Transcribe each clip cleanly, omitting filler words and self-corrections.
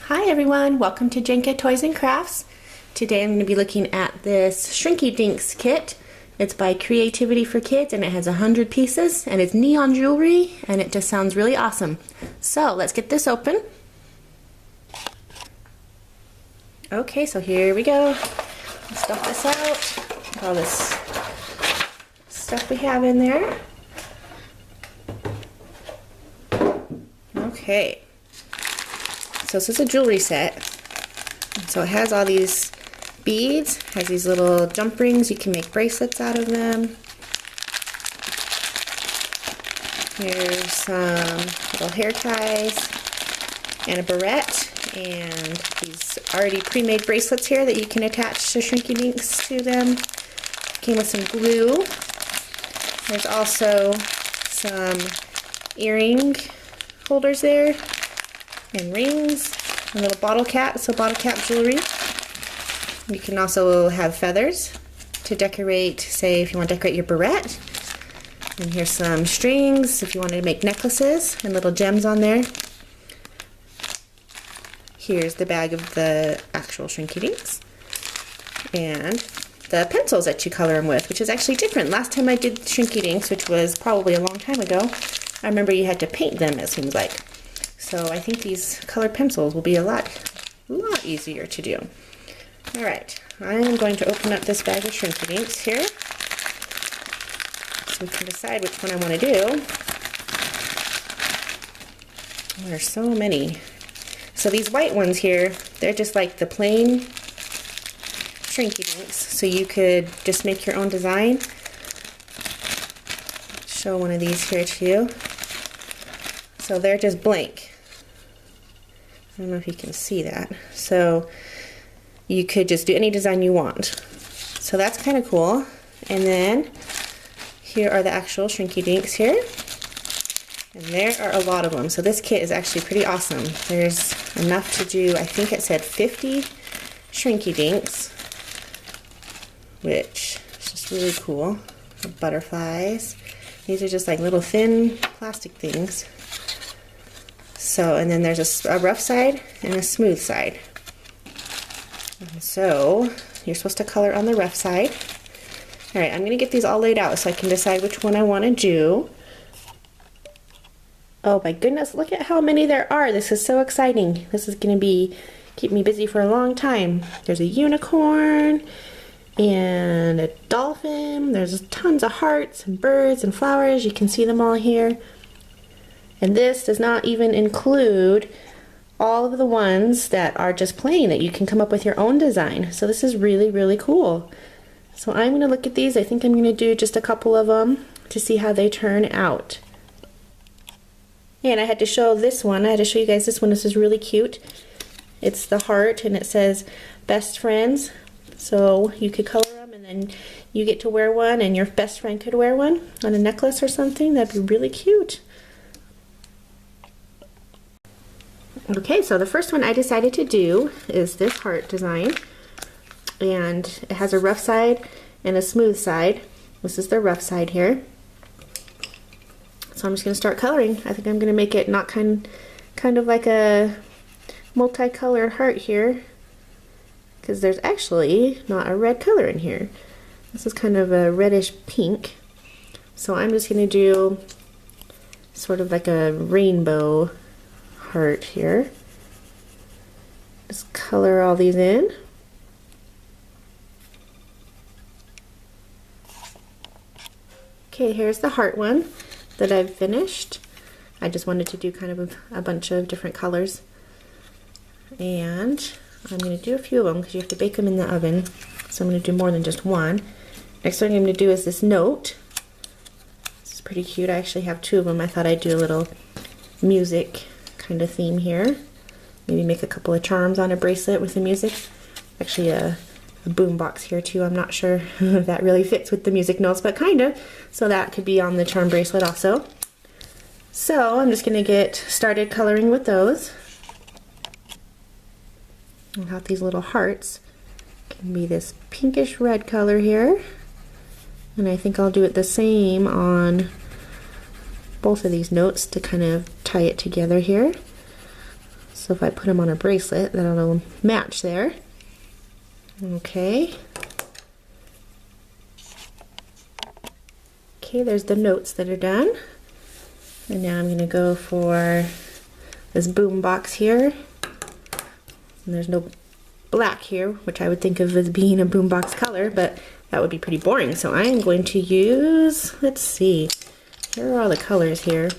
Hi everyone, welcome to Jenka Toys and Crafts. Today I'm going to be looking at this Shrinky Dinks kit. It's by Creativity for Kids and it has 100 pieces and it's neon jewelry and it just sounds really awesome. So let's get this open. Okay, so here we go. Let's stuff this out. All this stuff we have in there. Okay. So this is a jewelry set. So it has all these beads, has these little jump rings. You can make bracelets out of them. Here's some little hair ties and a barrette and these already pre-made bracelets here that you can attach to Shrinky Dinks to them. Came with some glue. There's also some earring holders there. And rings, a little bottle cap, so bottle cap jewelry. You can also have feathers to decorate, say if you want to decorate your barrette. And here's some strings if you wanted to make necklaces and little gems on there. Here's the bag of the actual Shrinky Dinks. And the pencils that you color them with, which is actually different. Last time I did Shrinky Dinks, which was probably a long time ago, I remember you had to paint them, it seems like. So I think these colored pencils will be a lot easier to do. Alright, I am going to open up this bag of Shrinky Dinks here so we can decide which one I want to do. There are so many. So these white ones here, they're just like the plain Shrinky Dinks, so you could just make your own design. Show one of these here to you. So they're just blank. I don't know if you can see that. So you could just do any design you want. So that's kind of cool. And then here are the actual Shrinky Dinks here. And there are a lot of them. So this kit is actually pretty awesome. There's enough to do, I think it said 50 Shrinky Dinks, which is just really cool. The butterflies. These are just like little thin plastic things. So, and then there's a rough side and a smooth side. And so, you're supposed to color on the rough side. Alright, I'm going to get these all laid out so I can decide which one I want to do. Oh my goodness, look at how many there are. This is so exciting. This is going to keep me busy for a long time. There's a unicorn and a dolphin. There's tons of hearts and birds and flowers. You can see them all here. And this does not even include all of the ones that are just plain that you can come up with your own design. So this is really, really cool. So I'm going to look at these. I think I'm going to do just a couple of them to see how they turn out. And I had to show this one. I had to show you guys this one. This is really cute. It's the heart and it says best friends. So you could color them and then you get to wear one and your best friend could wear one on a necklace or something. That'd be really cute. Okay, so the first one I decided to do is this heart design, and it has a rough side and a smooth side. This is the rough side here. So I'm just going to start coloring. I think I'm going to make it not kind of like a multicolored heart here, because there's actually not a red color in here. This is kind of a reddish pink. So I'm just going to do sort of like a rainbow heart here. Just color all these in. Okay, here's the heart one that I've finished. I just wanted to do kind of a bunch of different colors. And I'm going to do a few of them because you have to bake them in the oven. So I'm going to do more than just one. Next thing I'm going to do is this note. This is pretty cute. I actually have two of them. I thought I'd do a little music kind of theme here. Maybe make a couple of charms on a bracelet with the music. Actually a boom box here too. I'm not sure if that really fits with the music notes, but kind of. So that could be on the charm bracelet also. So I'm just going to get started coloring with those. I have these little hearts. Can be this pinkish red color here. And I think I'll do it the same on both of these notes to kind of tie it together here. So if I put them on a bracelet, that'll match there. Okay. Okay, there's the notes that are done. And now I'm going to go for this boom box here. And there's no black here, which I would think of as being a boombox color, but that would be pretty boring. So I am going to use, let's see, here are all the colors here.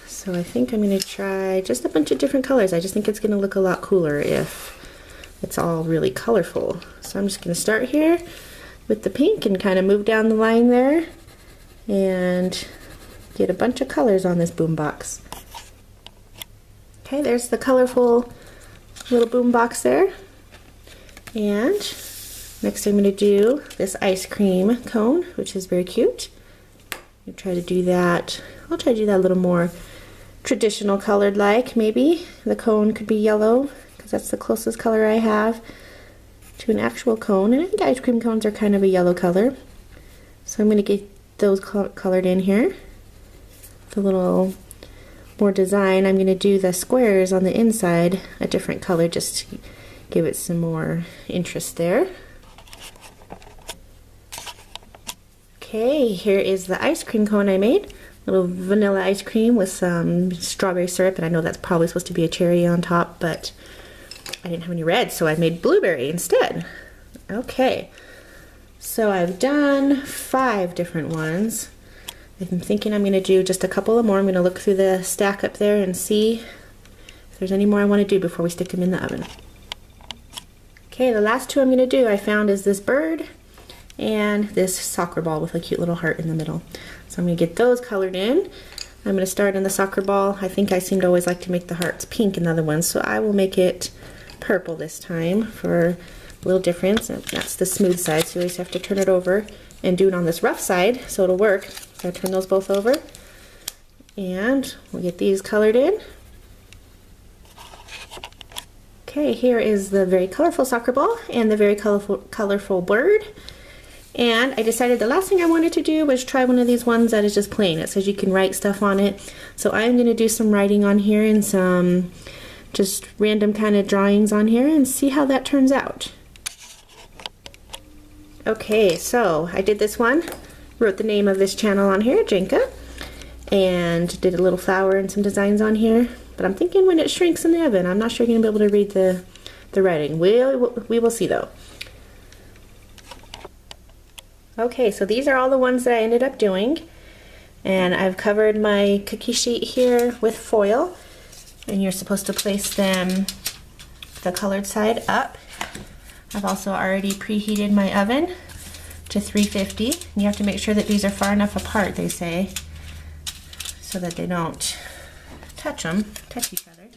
So I think I'm going to try just a bunch of different colors. I just think it's going to look a lot cooler if it's all really colorful. So I'm just going to start here with the pink and kind of move down the line there and get a bunch of colors on this boombox. Okay, there's the colorful little boombox there. And next I'm going to do this ice cream cone, which is very cute. I'll try to do that. I'll try to do that a little more traditional colored like, maybe. The cone could be yellow because that's the closest color I have to an actual cone. And I think ice cream cones are kind of a yellow color. So I'm going to get those colored in here. The little more design. I'm going to do the squares on the inside a different color just to give it some more interest there. Okay, here is the ice cream cone I made. Little vanilla ice cream with some strawberry syrup, and I know that's probably supposed to be a cherry on top, but I didn't have any red, so I made blueberry instead. Okay, so I've done 5 different ones. I'm thinking I'm going to do just a couple of more. I'm going to look through the stack up there and see if there's any more I want to do before we stick them in the oven. Okay, the last 2 I'm going to do I found is this bird and this soccer ball with a cute little heart in the middle. So I'm going to get those colored in. I'm going to start in the soccer ball. I think I seem to always like to make the hearts pink in the other ones, so I will make it purple this time for a little difference. And that's the smooth side, so you always have to turn it over and do it on this rough side so it'll work. So I turn those both over and we'll get these colored in. Okay, here is the very colorful soccer ball and the very colorful bird. And I decided the last thing I wanted to do was try one of these ones that is just plain. It says you can write stuff on it. So I'm going to do some writing on here and some just random kind of drawings on here and see how that turns out. Okay, so I did this one, wrote the name of this channel on here, Jenka, and did a little flower and some designs on here. But I'm thinking when it shrinks in the oven, I'm not sure you're going to be able to read the writing. We will see though. Okay, so these are all the ones that I ended up doing, and I've covered my cookie sheet here with foil, and you're supposed to place them the colored side up. I've also already preheated my oven to 350, and you have to make sure that these are far enough apart, they say, so that they don't touch each other.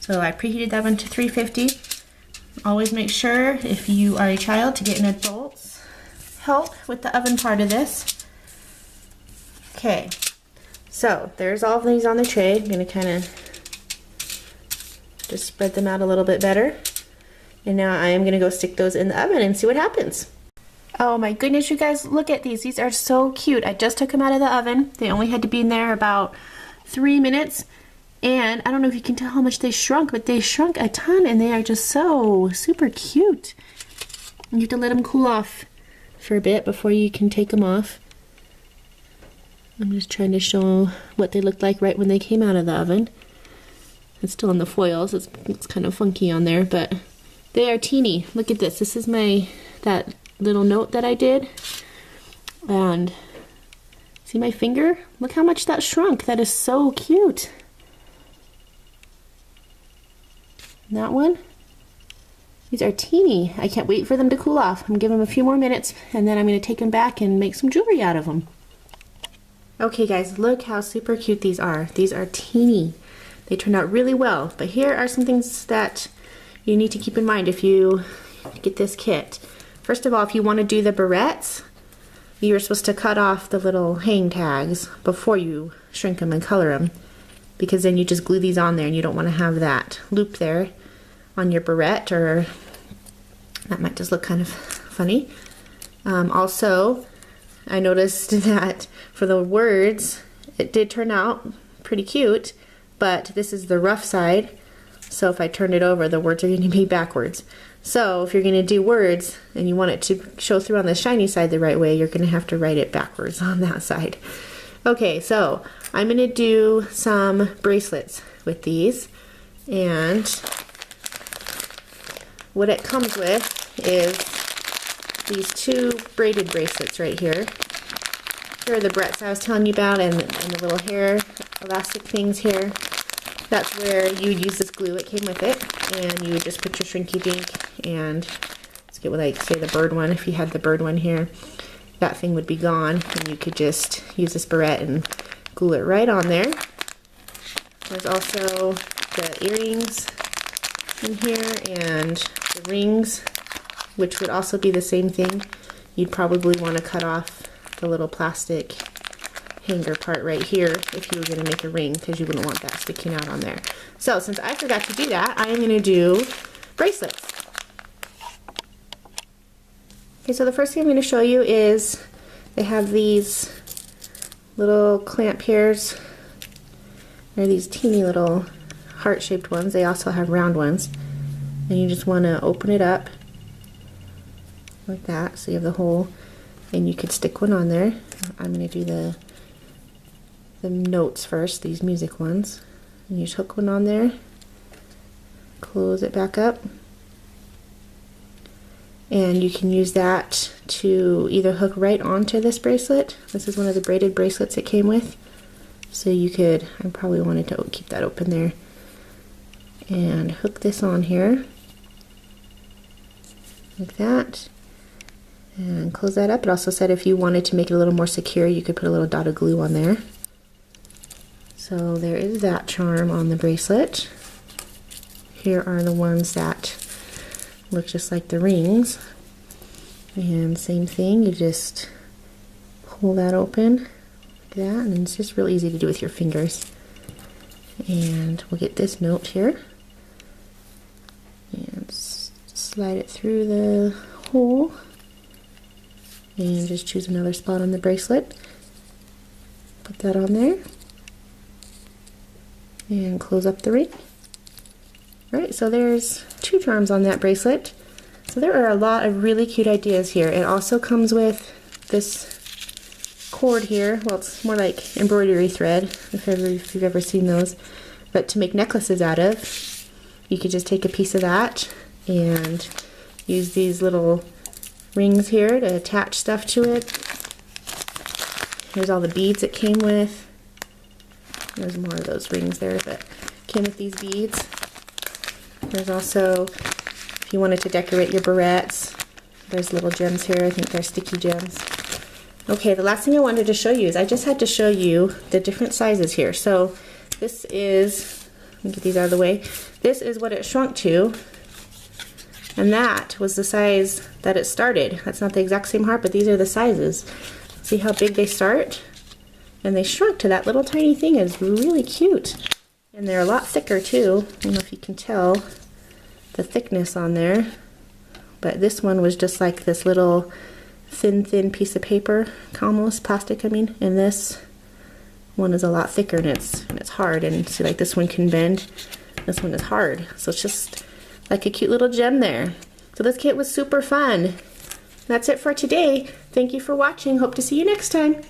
So I preheated the oven to 350. Always make sure, if you are a child, to get an adult's help with the oven part of this. Okay, so there's all of these on the tray. I'm going to kind of just spread them out a little bit better. And now I am going to go stick those in the oven and see what happens. Oh my goodness, you guys, look at these. These are so cute. I just took them out of the oven. They only had to be in there about 3 minutes. And I don't know if you can tell how much they shrunk, but they shrunk a ton and they are just so super cute. You have to let them cool off for a bit before you can take them off. I'm just trying to show what they looked like right when they came out of the oven. It's still on the foils. It's kind of funky on there, but they are teeny. Look at this. This is that little note that I did. And see my finger? Look how much that shrunk. That is so cute. And that one? These are teeny. I can't wait for them to cool off. I'm giving them a few more minutes and then I'm going to take them back and make some jewelry out of them. Okay guys, look how super cute these are. These are teeny. They turned out really well, but here are some things that you need to keep in mind if you get this kit. First of all, if you want to do the barrettes, you're supposed to cut off the little hang tags before you shrink them and color them, because then you just glue these on there and you don't want to have that loop there on your barrette, or that might just look kind of funny. Also, I noticed that for the words, it did turn out pretty cute, but this is the rough side So if I turn it over, the words are going to be backwards. So if you're going to do words and you want it to show through on the shiny side the right way, you're going to have to write it backwards on that side. Okay, so I'm going to do some bracelets with these, and what it comes with is these two braided bracelets right here. Here are the Barrettes I was telling you about, and the little hair elastic things here. That's where you would use this glue. It came with it, and you would just put your Shrinky Dink, and let's get what I say the bird one. If you had the bird one here, that thing would be gone, and you could just use this barrette and glue it right on there. There's also the earrings in here and the rings, which would also be the same thing. You'd probably want to cut off the little plastic hanger part right here if you were going to make a ring, because you wouldn't want that sticking out on there. So since I forgot to do that, I am going to do bracelets. Okay, so the first thing I'm going to show you is they have these little clamp hairs. They're these teeny little heart-shaped ones. They also have round ones. And you just want to open it up like that, so you have the hole, and you could stick one on there. I'm going to do the notes first, these music ones. And you just hook one on there, close it back up, and you can use that to either hook right onto this bracelet. This is one of the braided bracelets it came with. So you could, I probably wanted to keep that open there, and hook this on here like that, and close that up. It also said if you wanted to make it a little more secure, you could put a little dot of glue on there. So there is that charm on the bracelet. Here are the ones that look just like the rings, and same thing, you just pull that open like that, and it's just real easy to do with your fingers. And we'll get this note here and slide it through the hole, and just choose another spot on the bracelet, put that on there, and close up the ring. Right, so there's two charms on that bracelet. So there are a lot of really cute ideas here. It also comes with this cord here. Well, it's more like embroidery thread, if you've ever seen those. But to make necklaces out of, you could just take a piece of that and use these little rings here to attach stuff to it. Here's all the beads it came with. There's more of those rings there, but came with these beads. There's also, if you wanted to decorate your barrettes, there's little gems here. I think they're sticky gems. Okay, the last thing I wanted to show you is I just had to show you the different sizes here. So this is, let me get these out of the way. This is what it shrunk to, and that was the size that it started. That's not the exact same heart, but these are the sizes. See how big they start? And they shrunk to that little tiny thing. It's really cute. And they're a lot thicker too. I don't know if you can tell the thickness on there, but this one was just like this little thin piece of paper, almost plastic, I mean, and this one is a lot thicker, and it's hard, and see, like this one can bend, this one is hard, so it's just like a cute little gem there. So this kit was super fun. That's it for today. Thank you for watching. Hope to see you next time.